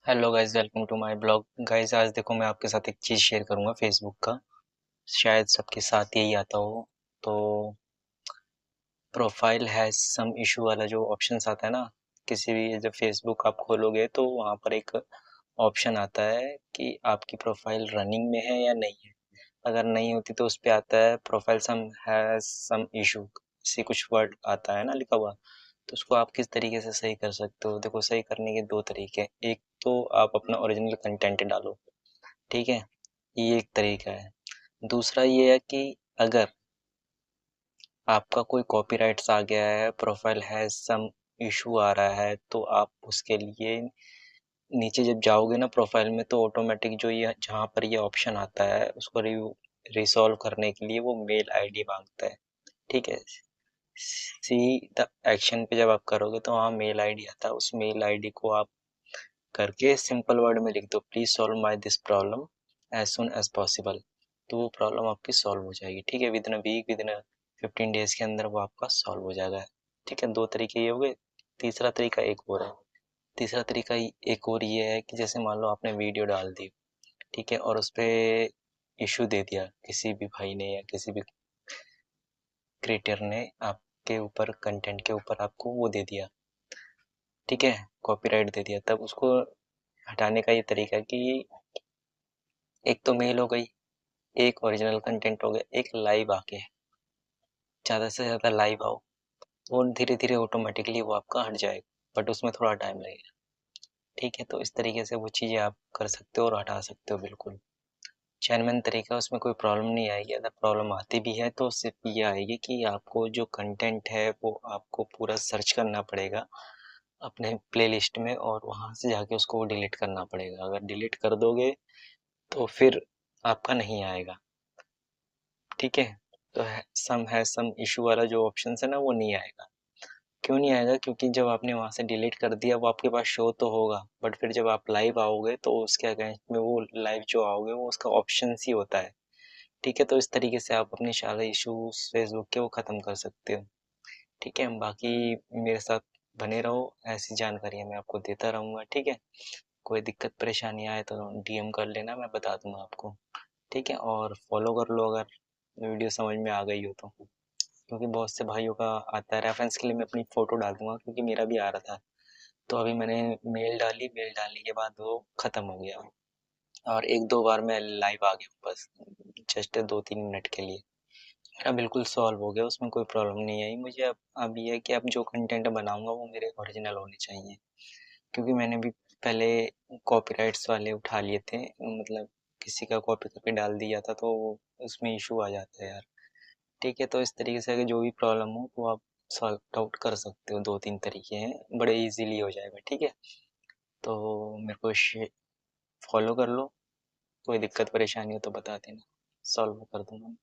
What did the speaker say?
Hello guys, welcome to my blog. Guys, आज देखो मैं आपके साथ एक चीज़ शेयर करूंगा फेसबुक का। शायद सबके साथ यही आता हो। तो प्रोफाइल हैज सम इशू वाला जो ऑप्शंस आता है ना, किसी भी जब फेसबुक आप खोलोगे तो वहाँ पर एक ऑप्शन आता है कि आपकी प्रोफाइल रनिंग में है या नहीं है। अगर नहीं होती तो उस पे आता है profile some has some issue, इसी कुछ वर्ड आता है ना लिखा हुआ। तो उसको आप किस तरीके से सही कर सकते हो? देखो, सही करने के दो तरीके हैं। एक तो आप अपना ओरिजिनल कंटेंट डालो, ठीक है, ये एक तरीका है। दूसरा ये है कि अगर आपका कोई कॉपीराइट्स आ गया है, प्रोफाइल हैज सम इशू आ रहा है, तो आप उसके लिए नीचे जब जाओगे ना प्रोफाइल में, तो ऑटोमेटिक जो ये जहाँ पर ये ऑप्शन आता है उसको रिसॉल्व करने के लिए वो मेल आईडी मांगता है। ठीक है, सी द एक्शन पे जब आप करोगे तो वहाँ मेल आईडी आता है। उस मेल आईडी को आप करके सिंपल वर्ड में लिख दो, please solve my this problem as soon as possible. तो वो प्रॉब्लम आपकी सॉल्व हो जाएगी। ठीक है, within a week, within 15 days के अंदर वो आपका सॉल्व हो जाएगा। ठीक है, दो तरीके ये हो गए। तीसरा तरीका एक और है। तीसरा तरीका एक और ये है कि जैसे मान लो आपने वीडियो डाल दी, ठीक है, और उस पे इशू दे दिया किसी भी भाई ने या किसी भी क्रिएटर ने आपके ऊपर, कंटेंट के ऊपर आपको वो दे दिया, ठीक है, कॉपीराइट दे दिया, तब उसको हटाने का ये तरीका है कि एक तो मेल हो गई, एक ओरिजिनल कंटेंट हो गया, एक लाइव आके ज़्यादा से ज़्यादा लाइव आओ, और धीरे धीरे ऑटोमेटिकली वो आपका हट जाएगा, बट उसमें थोड़ा टाइम लगेगा। ठीक है, तो इस तरीके से वो चीज़ें आप कर सकते हो और हटा सकते हो। बिल्कुल जेन्युइन तरीका, उसमें कोई प्रॉब्लम नहीं आएगी। अगर प्रॉब्लम आती भी है तो सिर्फ ये आएगी कि आपको जो कंटेंट है वो आपको पूरा सर्च करना पड़ेगा अपने प्लेलिस्ट में, और वहाँ से जाके उसको डिलीट करना पड़ेगा। अगर डिलीट कर दोगे तो फिर आपका नहीं आएगा। ठीक है, तो सम इशू वाला जो ऑप्शन है ना, वो नहीं आएगा। क्यों नहीं आएगा? क्योंकि जब आपने वहां से डिलीट कर दिया वो आपके पास शो तो होगा, बट फिर जब आप लाइव आओगे तो उसके अगेंस्ट में वो लाइव जो आओगे वो उसका ऑप्शन ही होता है। ठीक है, तो इस तरीके से आप अपने सारे इश्यूज फेसबुक के वो खत्म कर सकते हो। ठीक है, बाकी मेरे साथ बने रहो, ऐसी जानकारी मैं आपको देता रहूंगा। ठीक है, कोई दिक्कत परेशानी आए तो डीएम कर लेना, मैं बता दूंगा आपको। ठीक है, और फॉलो कर लो अगर वीडियो समझ में आ गई हो तो, क्योंकि बहुत से भाइयों का आता है। रेफरेंस के लिए मैं अपनी फ़ोटो डाल दूँगा, क्योंकि मेरा भी आ रहा था। तो अभी मैंने मेल डालने के बाद वो ख़त्म हो गया, और 1-2 बार मैं लाइव आ गया हूँ बस, जस्ट 2-3 मिनट के लिए। मेरा बिल्कुल सॉल्व हो गया, उसमें कोई प्रॉब्लम नहीं आई मुझे। अब ये है कि अब जो कंटेंट बनाऊँगा वो मेरे ओरिजिनल होने चाहिए, क्योंकि मैंने भी पहले कॉपीराइट्स वाले उठा लिए थे। मतलब किसी का कॉपी करके डाल दिया था तो उसमें इश्यू आ जाता है यार। ठीक है, तो इस तरीके से अगर जो भी प्रॉब्लम हो वो आप सॉल्व आउट कर सकते हो। 2-3 तरीके हैं, बड़े इजीली हो जाएगा। ठीक है, तो मेरे को फॉलो कर लो। कोई दिक्कत परेशानी हो तो बता देना, सॉल्व कर दूंगा।